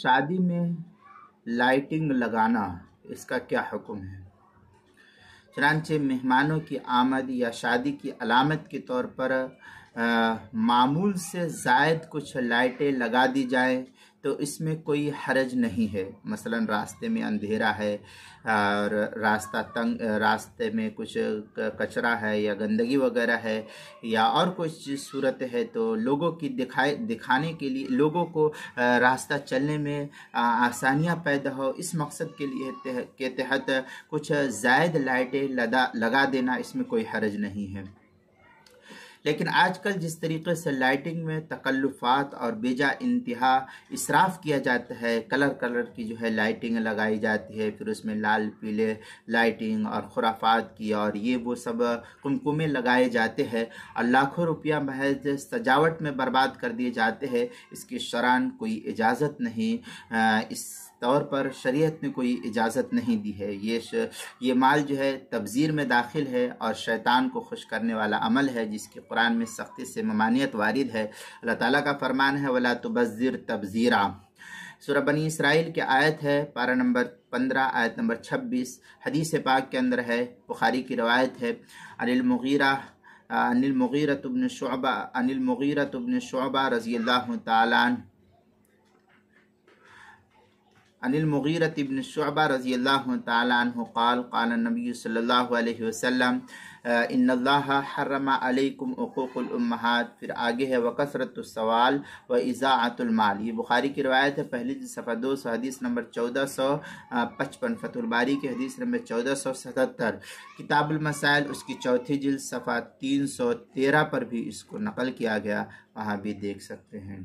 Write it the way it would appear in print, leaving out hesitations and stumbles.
شادی میں لائٹنگ لگانا اس کا کیا حکم ہے؟ چنانچہ مہمانوں کی آمد یا شادی کی علامت کے طور پر معمول سے زائد کچھ لائٹیں لگا دی جائیں تو اس میں کوئی حرج نہیں ہے۔ مثلا راستے میں اندھیرا ہے اور راستے میں کچھ کچرا ہے یا گندگی وغیرہ ہے یا اور کچھ صورت ہے تو لوگوں کی دکھانے کے لیے، لوگوں کو راستہ چلنے میں آسانیاں پیدا ہو، اس مقصد کے تحت کچھ زائد لائٹیں لگا دینا اس میں کوئی حرج نہیں ہے۔ لیکن آج کل جس طریقے سے لائٹنگ میں تکلفات اور بیجا انتہا اسراف کیا جاتا ہے، کلر کی جو ہے لائٹنگ لگائی جاتی ہے، پھر اس میں لال پیلے لائٹنگ اور خرافات کی اور یہ وہ سب قمقمے لگائے جاتے ہیں اور لاکھوں روپیہ محض سجاوٹ میں برباد کر دیے جاتے ہیں، اس کی شرعاً کوئی اجازت نہیں، اس طور پر شریعت نے کوئی اجازت نہیں دی ہے۔ یہ مال جو ہے تبذیر میں داخل ہے اور شیطان کو خوش کرنے والا عمل ہے، جس کی قرآن میں سختی سے ممانعت وارد ہے۔ اللہ تعالیٰ کا فرمان ہے وَلَا تُبَذِّرْ تَبْذِيرًا۔ سورہ بنی اسرائیل کی آیت ہے، پارہ نمبر 15 آیت نمبر 26۔ حدیث پاک کے اندر ہے، بخاری کی روایت ہے، عن المغیرۃ بن شعبہ رضی اللہ تعالیٰ عنہ، عن المغیرۃ بن شعبہ رضی اللہ تعالیٰ عنہ قال قال النبی صلی اللہ علیہ وسلم ان اللہ حرم علیکم عقوق الامہات، پھر آگے ہے وکثرت السوال واضاعۃ المال۔ یہ بخاری کی روایت ہے، پہلی جلد صفحہ 200 حدیث نمبر 1455، فتح الباری کی حدیث نمبر 1477، کتاب المسائل اس کی چوتھی جلد صفحہ 313 پر بھی اس کو نقل کیا گیا، وہاں بھی دیکھ سکتے ہیں۔